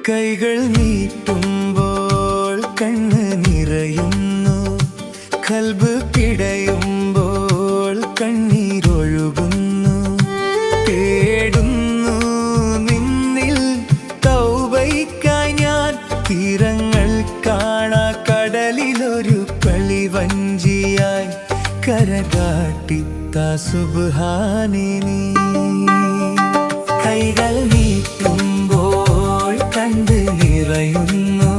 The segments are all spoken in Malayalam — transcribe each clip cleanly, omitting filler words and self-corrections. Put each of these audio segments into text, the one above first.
കൈകൾ നീട്ടുമ്പോൾ കണ്ണ് നിറയുന്നു, കൽബ് പിടയുമ്പോൾ കണ്ണീരൊഴുകുന്നു. തേടുന്നു നിന്നിൽ തൗബയ്ക്കായി ഞാൻ, തീരങ്ങൾ കാണാ കടലിലൊരു കളിവഞ്ചിയായി കരകാട്ടിത്താ സുബ്ഹാനേ നീ. കൈകൾ നീട്ടുമ്പോൾ കണ്ട് നിറയുന്നു,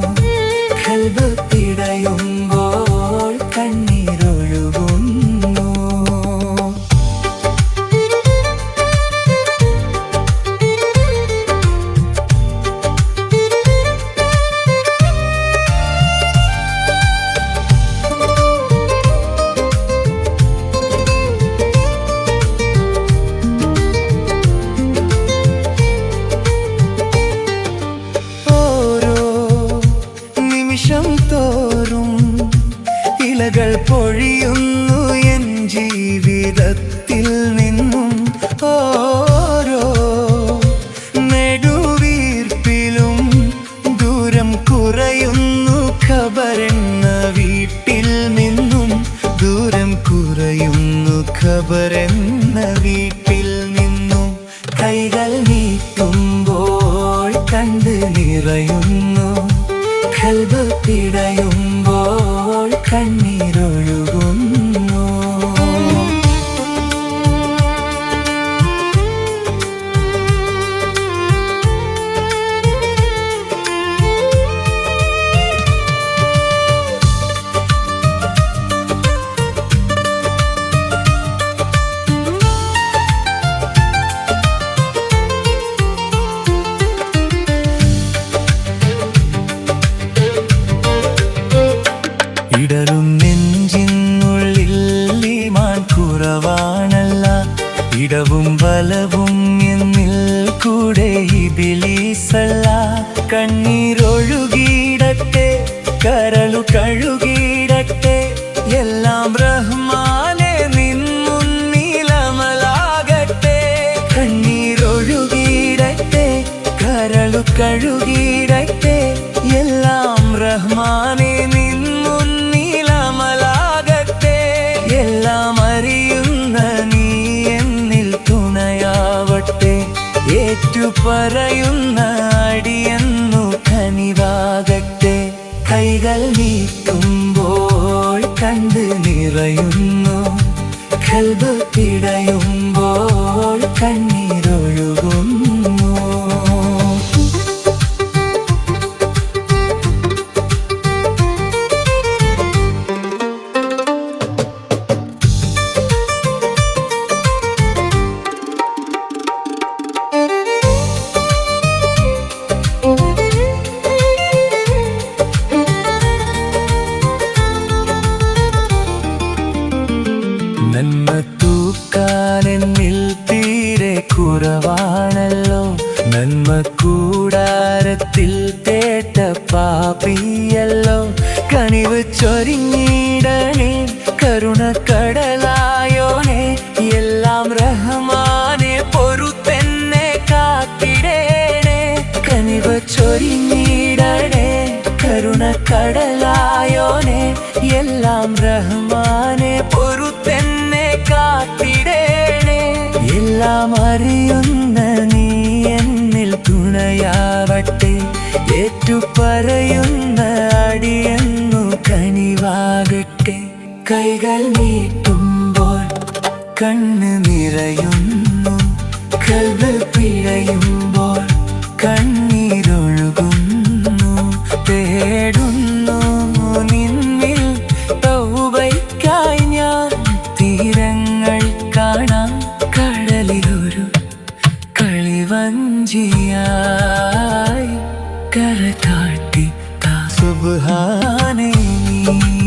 കൽബ് പിടയുമ്പോൾ കണ്ണീരൊഴുകുന്നു. തോറും ഇലകൾ പൊഴിയുന്നു എൻ ജീവിതത്തിൽ നിന്നും. ഓരോ നെടുവീർപ്പിലും ദൂരം കുറയുന്നു ഖബറെന്ന വീട്ടിൽ നിന്നും. ദൂരം കുറയുന്നു ഖബറെന്ന വീട്ടിൽ നിന്നും. കൈകൾ നീട്ടുമ്പോൾ കണ്ട് നിറയുന്നു, കൽബ് പിടയുമ്പോൾ കണ്ണീരൊഴുകുന്നു. ഇടറും നെഞ്ചിനുള്ളിൽ ഈമാൻ കുറവാണല്ല, ഇടവും ബലവും എന്നിൽ കൂടെ ഇബ്ലീസല്ല. കണ്ണീരൊഴുകിയിടട്ടെ, കരളു കഴുകിയിടട്ടെ, എല്ലാം റഹ്മാനെ നിൻ മുന്നിലമലാകട്ടെ. കണ്ണീരൊഴുകിയിടട്ടെ, കരളു കഴുകിയിടട്ടെ, എല്ലാം റഹ്മാനെ നിൻ എല്ലാം അറിയുന്ന നീ എന്നിൽ തുണയാവട്ടെ. ഏറ്റുപറയുന്ന അടിയെന്നു കനിവാകട്ടെ. കൈകൾ നീട്ടുമ്പോൾ കണ്ട് നിറയുന്നു, കൽബ് പിടയുമ്പോൾ കണ്ണീരൊഴുകുന്നു. നന്മ തൂക്കാനെന്നിൽ തീരെ കുറവാണല്ലോ, നന്മ കൂടാരത്തിൽ തേട്ട പാപിയല്ലോ. കനിവ് ചൊരിഞ്ഞിടണേ കരുണക്കടലായോനെ, എല്ലാം റഹ്മാനെ പൊറുത്തെന്നെ കാത്തിടേണേ. കനിവ് ചൊരിഞ്ഞിടണേ കരുണക്കടലായോനെ, എല്ലാം റഹ്മാനെ പൊറുത്തെന്നെ കാത്തിടേണേ. എല്ലാം അറിയുന്ന നീ എന്നിൽ തുണയാവട്ടെ. ഏറ്റുപറയുന്ന അടിയെന്നു കനിവാകട്ടെ. കൈകൾ നീട്ടുമ്പോൾ കണ്ണ് നിറയുന്നു, കൽബ് പിടയുമ്പോൾ കണ്ണീരൊഴുകുന്നു. തേടുന്നു നിന്നിൽ തൗബയ്ക്കായി ഞാൻ, തീരങ്ങൾ കാണാം കടലിലൊരു കളിവഞ്ചിയായി കരകാട്ടിത്താ സുബ്ഹാനേ നീ.